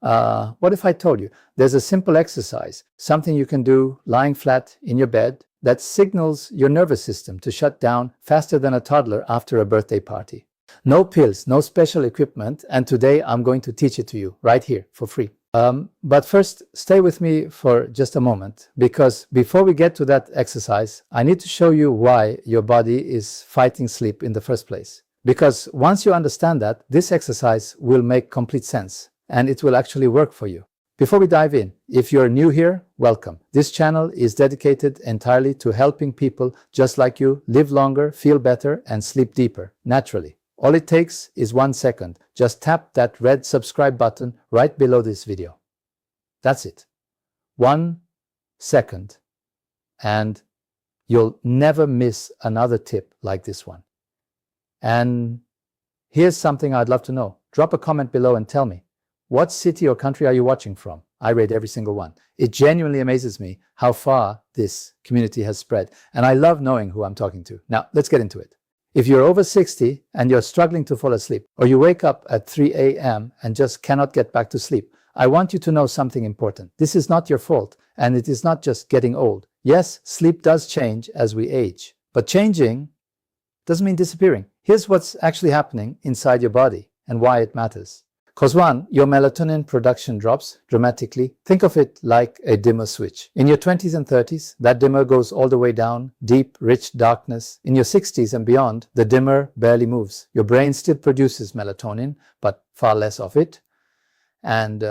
What if I told you there's a simple exercise, something you can do lying flat in your bed that signals your nervous system to shut down faster than a toddler after a birthday party? No pills, no special equipment, and today I'm going to teach it to you right here for free. But first, stay with me for just a moment, because before we get to that exercise, I need to show you why your body is fighting sleep in the first place. Because once you understand that, this exercise will make complete sense, and it will actually work for you. Before we dive in, if you're new here, welcome. This channel is dedicated entirely to helping people just like you live longer, feel better, and sleep deeper, naturally. All it takes is 1 second. Just tap that red subscribe button right below this video. That's it. 1 second. And you'll never miss another tip like this one. And here's something I'd love to know. Drop a comment below and tell me, what city or country are you watching from? I rate every single one. It genuinely amazes me how far this community has spread. And I love knowing who I'm talking to. Now, let's get into it. If you're over 60 and you're struggling to fall asleep, or you wake up at 3 a.m. and just cannot get back to sleep, I want you to know something important. This is not your fault, and it is not just getting old. Yes, sleep does change as we age, but changing doesn't mean disappearing. Here's what's actually happening inside your body and why it matters. Because 1, your melatonin production drops dramatically. Think of it like a dimmer switch. In your 20s and 30s, that dimmer goes all the way down, deep, rich darkness. In your 60s and beyond, the dimmer barely moves. Your brain still produces melatonin, but far less of it, and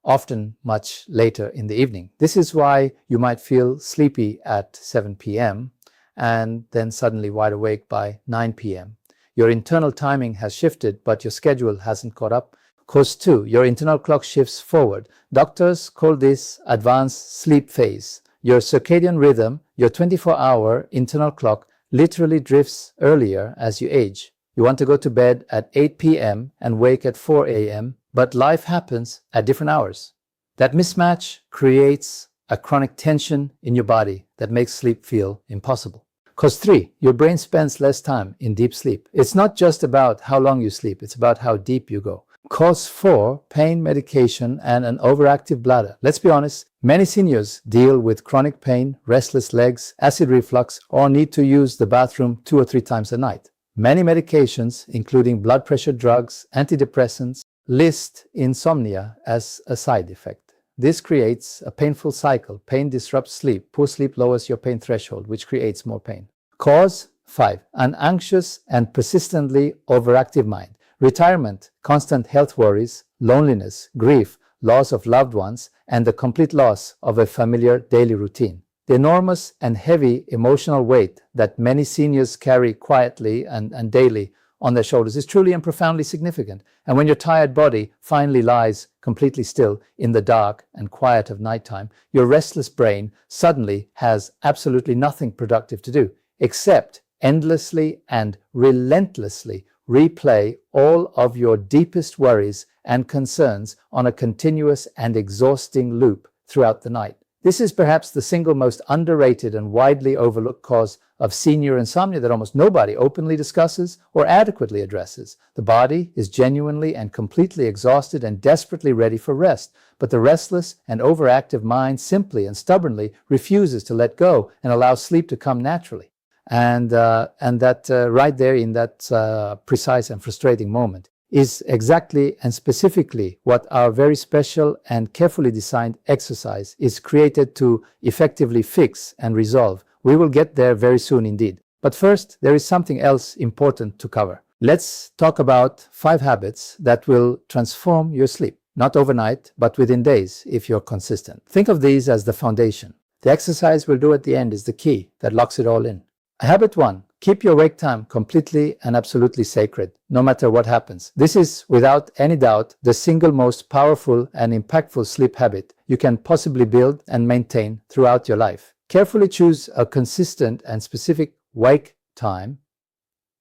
often much later in the evening. This is why you might feel sleepy at 7 p.m. and then suddenly wide awake by 9 p.m. Your internal timing has shifted, but your schedule hasn't caught up. Cause 2, your internal clock shifts forward. Doctors call this advanced sleep phase. Your circadian rhythm, your 24-hour internal clock, literally drifts earlier as you age. You want to go to bed at 8 p.m. and wake at 4 a.m., but life happens at different hours. That mismatch creates a chronic tension in your body that makes sleep feel impossible. Cause 3, your brain spends less time in deep sleep. It's not just about how long you sleep, it's about how deep you go. Cause 4, pain medication and an overactive bladder. Let's be honest, many seniors deal with chronic pain, restless legs, acid reflux, or need to use the bathroom 2 or 3 times a night. Many medications, including blood pressure drugs, antidepressants, list insomnia as a side effect. This creates a painful cycle. Pain disrupts sleep. Poor sleep lowers your pain threshold, which creates more pain. Cause 5, an anxious and persistently overactive mind. Retirement, constant health worries, loneliness, grief, loss of loved ones, and the complete loss of a familiar daily routine. The enormous and heavy emotional weight that many seniors carry quietly and daily on their shoulders is truly and profoundly significant. And when your tired body finally lies completely still in the dark and quiet of nighttime, your restless brain suddenly has absolutely nothing productive to do, except endlessly and relentlessly replay all of your deepest worries and concerns on a continuous and exhausting loop throughout the night. This is perhaps the single most underrated and widely overlooked cause of senior insomnia that almost nobody openly discusses or adequately addresses. The body is genuinely and completely exhausted and desperately ready for rest, but the restless and overactive mind simply and stubbornly refuses to let go and allow sleep to come naturally. And that right there in that precise and frustrating moment is exactly and specifically what our very special and carefully designed exercise is created to effectively fix and resolve. We will get there very soon indeed. But first, there is something else important to cover. Let's talk about 5 habits that will transform your sleep. Not overnight, but within days if you're consistent. Think of these as the foundation. The exercise we'll do at the end is the key that locks it all in. Habit 1. Keep your wake time completely and absolutely sacred, no matter what happens. This is, without any doubt, the single most powerful and impactful sleep habit you can possibly build and maintain throughout your life. Carefully choose a consistent and specific wake time.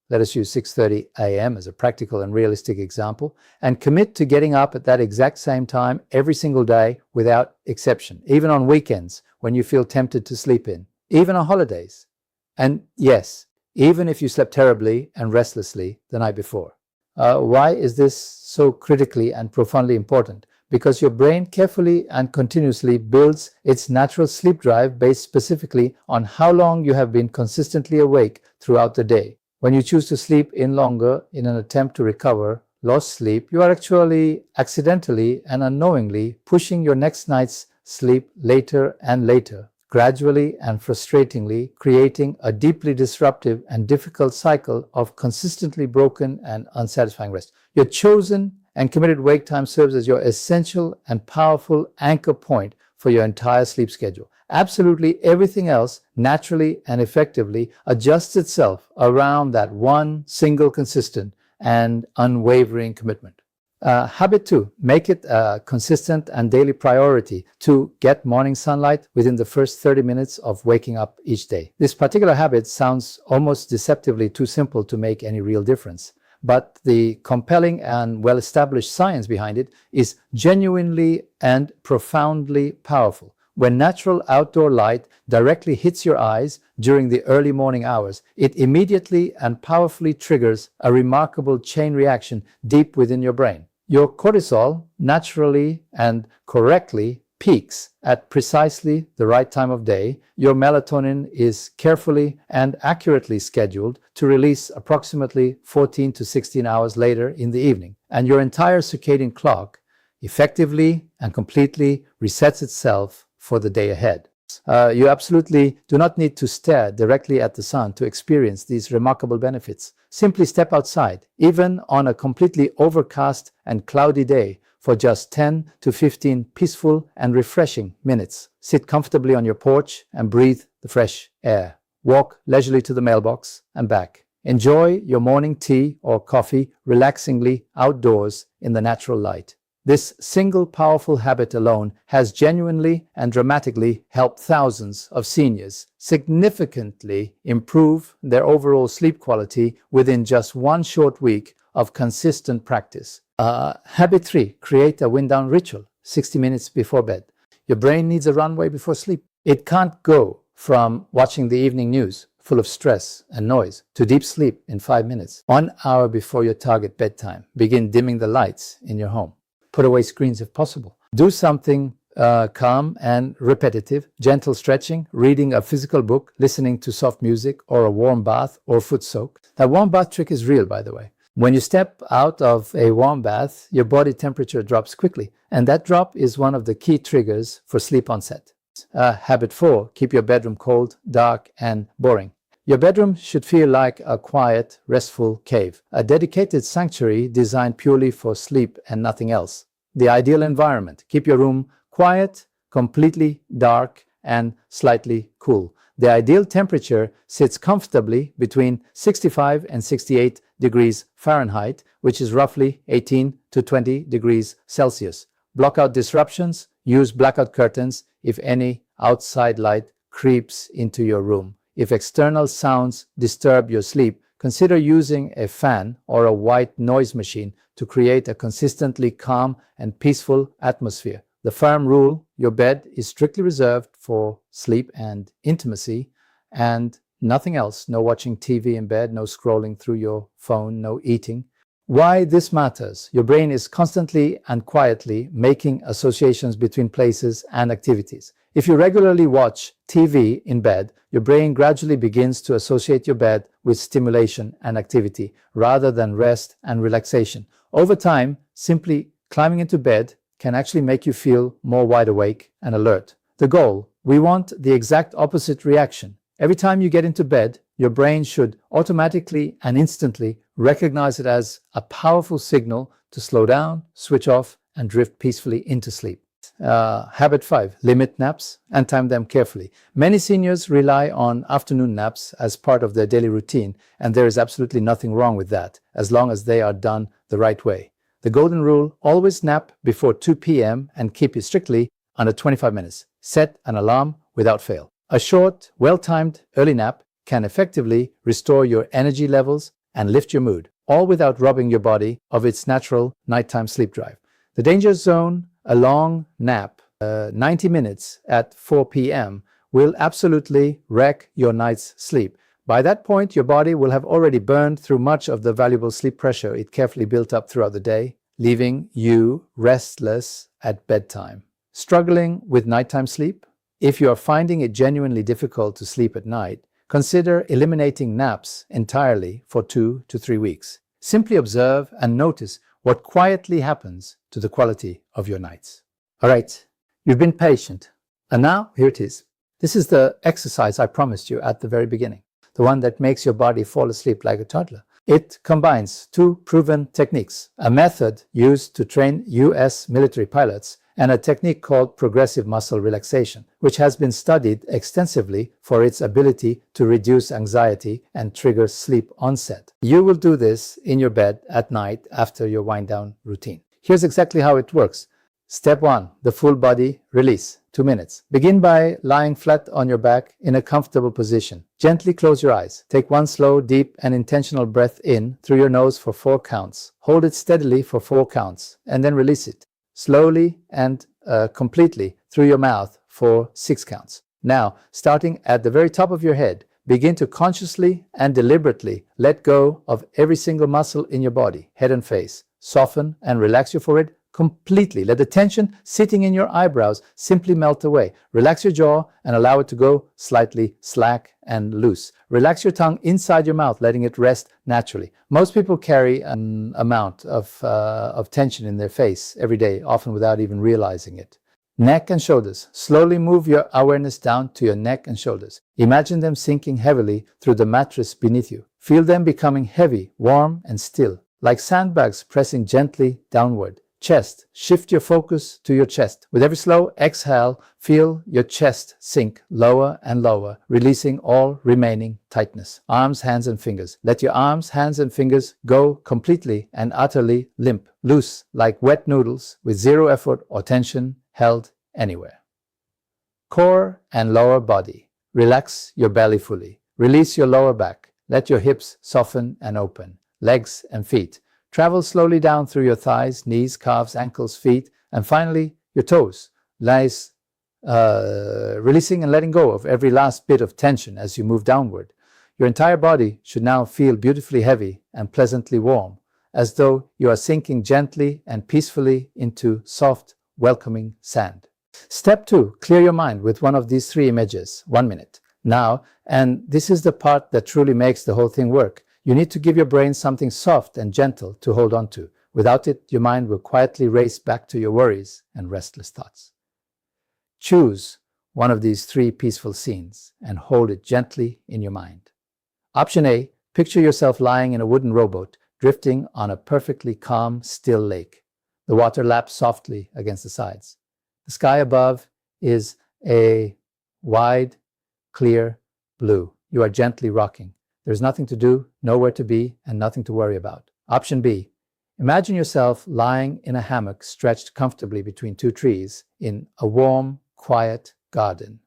Let us use 6:30 a.m. as a practical and realistic example, and commit to getting up at that exact same time every single day without exception, even on weekends when you feel tempted to sleep in, even on holidays. And yes, even if you slept terribly and restlessly the night before. Why is this so critically and profoundly important? because your brain carefully and continuously builds its natural sleep drive based specifically on how long you have been consistently awake throughout the day. When you choose to sleep in longer in an attempt to recover lost sleep, you are actually accidentally and unknowingly pushing your next night's sleep later and later, gradually and frustratingly creating a deeply disruptive and difficult cycle of consistently broken and unsatisfying rest. Your chosen and committed wake time serves as your essential and powerful anchor point for your entire sleep schedule. Absolutely everything else naturally and effectively adjusts itself around that one single consistent and unwavering commitment. Habit 2, make it a consistent and daily priority to get morning sunlight within the first 30 minutes of waking up each day. This particular habit sounds almost deceptively too simple to make any real difference, but the compelling and well-established science behind it is genuinely and profoundly powerful. When natural outdoor light directly hits your eyes during the early morning hours, it immediately and powerfully triggers a remarkable chain reaction deep within your brain. Your cortisol naturally and correctly peaks at precisely the right time of day. Your melatonin is carefully and accurately scheduled to release approximately 14 to 16 hours later in the evening, and your entire circadian clock effectively and completely resets itself for the day ahead. You absolutely do not need to stare directly at the sun to experience these remarkable benefits. Simply step outside, even on a completely overcast and cloudy day, for just 10 to 15 peaceful and refreshing minutes. Sit comfortably on your porch and breathe the fresh air. Walk leisurely to the mailbox and back. Enjoy your morning tea or coffee relaxingly outdoors in the natural light. This single powerful habit alone has genuinely and dramatically helped thousands of seniors significantly improve their overall sleep quality within just one short week of consistent practice. Habit 3, create a wind-down ritual 60 minutes before bed. Your brain needs a runway before sleep. It can't go from watching the evening news full of stress and noise to deep sleep in 5 minutes. 1 hour before your target bedtime, begin dimming the lights in your home. Put away screens if possible. Do something calm and repetitive, gentle stretching, reading a physical book, listening to soft music, or a warm bath or foot soak. That warm bath trick is real, by the way. When you step out of a warm bath, your body temperature drops quickly, and that drop is one of the key triggers for sleep onset. Habit 4, keep your bedroom cold, dark, and boring. Your bedroom should feel like a quiet, restful cave, a dedicated sanctuary designed purely for sleep and nothing else. The ideal environment. Keep your room quiet, completely dark, and slightly cool. The ideal temperature sits comfortably between 65 and 68 degrees Fahrenheit, which is roughly 18 to 20 degrees Celsius. Block out disruptions. Use blackout curtains if any outside light creeps into your room. If external sounds disturb your sleep, consider using a fan or a white noise machine to create a consistently calm and peaceful atmosphere. The firm rule: your bed is strictly reserved for sleep and intimacy and nothing else. No watching TV in bed, no scrolling through your phone, no eating. Why this matters: your brain is constantly and quietly making associations between places and activities. If you regularly watch TV in bed, your brain gradually begins to associate your bed with stimulation and activity rather than rest and relaxation. Over time, simply climbing into bed can actually make you feel more wide awake and alert. The goal: we want the exact opposite reaction. Every time you get into bed, your brain should automatically and instantly recognize it as a powerful signal to slow down, switch off, and drift peacefully into sleep. Habit 5, limit naps and time them carefully. Many seniors rely on afternoon naps as part of their daily routine, and there is absolutely nothing wrong with that, as long as they are done the right way. The golden rule: always nap before 2 p.m. and keep it strictly under 25 minutes. Set an alarm without fail. A short, well-timed early nap can effectively restore your energy levels and lift your mood, all without robbing your body of its natural nighttime sleep drive. The danger zone: a long nap, 90 minutes at 4 p.m. will absolutely wreck your night's sleep. By that point, your body will have already burned through much of the valuable sleep pressure it carefully built up throughout the day, leaving you restless at bedtime. Struggling with nighttime sleep? If you are finding it genuinely difficult to sleep at night, consider eliminating naps entirely for 2 to 3 weeks. Simply observe and notice what quietly happens to the quality of your nights. All right, you've been patient. And now, here it is. This is the exercise I promised you at the very beginning, the one that makes your body fall asleep like a toddler. It combines 2 proven techniques, a method used to train US military pilots and a technique called progressive muscle relaxation, which has been studied extensively for its ability to reduce anxiety and trigger sleep onset. You will do this in your bed at night after your wind-down routine. Here's exactly how it works. Step 1, the full body release, 2 minutes. Begin by lying flat on your back in a comfortable position. Gently close your eyes. Take 1 slow, deep, and intentional breath in through your nose for 4 counts. Hold it steadily for 4 counts, and then release it slowly and completely through your mouth for 6 counts. Now, starting at the very top of your head, begin to consciously and deliberately let go of every single muscle in your body, head and face. Soften and relax your forehead completely. Let the tension sitting in your eyebrows simply melt away. Relax your jaw and allow it to go slightly slack and loose. Relax your tongue inside your mouth, letting it rest naturally. Most people carry an amount of tension in their face every day, often without even realizing it. Neck and shoulders. Slowly move your awareness down to your neck and shoulders. Imagine them sinking heavily through the mattress beneath you. Feel them becoming heavy, warm, and still, like sandbags pressing gently downward. Chest. Shift your focus to your chest. With every slow exhale, feel your chest sink lower and lower, releasing all remaining tightness. Arms, hands, and fingers. Let your arms, hands, and fingers go completely and utterly limp, loose like wet noodles with zero effort or tension held anywhere. Core and lower body. Relax your belly fully. Release your lower back. Let your hips soften and open. Legs and feet. Travel slowly down through your thighs, knees, calves, ankles, feet, and finally your toes. Releasing and letting go of every last bit of tension as you move downward. Your entire body should now feel beautifully heavy and pleasantly warm, as though you are sinking gently and peacefully into soft, welcoming sand. Step 2, clear your mind with one of these 3 images, 1 minute. Now, and this is the part that truly makes the whole thing work, you need to give your brain something soft and gentle to hold on to. Without it, your mind will quietly race back to your worries and restless thoughts. Choose one of these 3 peaceful scenes and hold it gently in your mind. Option A, picture yourself lying in a wooden rowboat, drifting on a perfectly calm, still lake. The water laps softly against the sides. The sky above is a wide, clear blue. You are gently rocking. There's nothing to do, nowhere to be, and nothing to worry about. Option B, imagine yourself lying in a hammock stretched comfortably between 2 trees in a warm, quiet garden.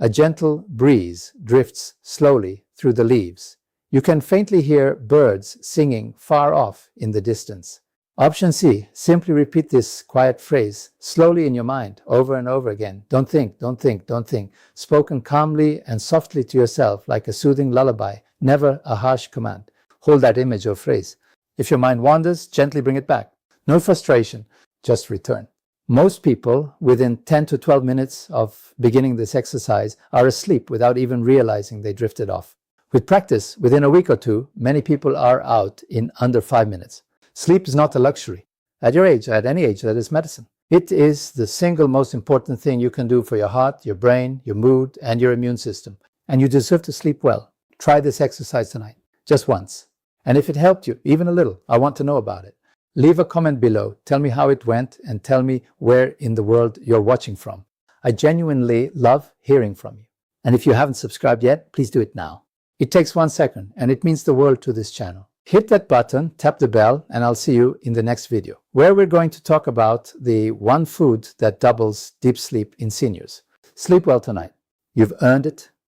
A gentle breeze drifts slowly through the leaves. You can faintly hear birds singing far off in the distance. Option C, simply repeat this quiet phrase slowly in your mind over and over again. Don't think, don't think, don't think. Spoken calmly and softly to yourself like a soothing lullaby, never a harsh command. Hold that image or phrase. If your mind wanders, gently bring it back. No frustration, just return. Most people, within 10 to 12 minutes of beginning this exercise, are asleep without even realizing they drifted off. With practice, within a week or 2, many people are out in under 5 minutes. Sleep is not a luxury. At your age, at any age, that is medicine. It is the single most important thing you can do for your heart, your brain, your mood, and your immune system. And you deserve to sleep well. Try this exercise tonight, just once. And if it helped you, even a little, I want to know about it. Leave a comment below, tell me how it went, and tell me where in the world you're watching from. I genuinely love hearing from you. And if you haven't subscribed yet, please do it now. It takes 1 second, and it means the world to this channel. Hit that button, tap the bell, and I'll see you in the next video, where we're going to talk about the one food that doubles deep sleep in seniors. Sleep well tonight. You've earned it.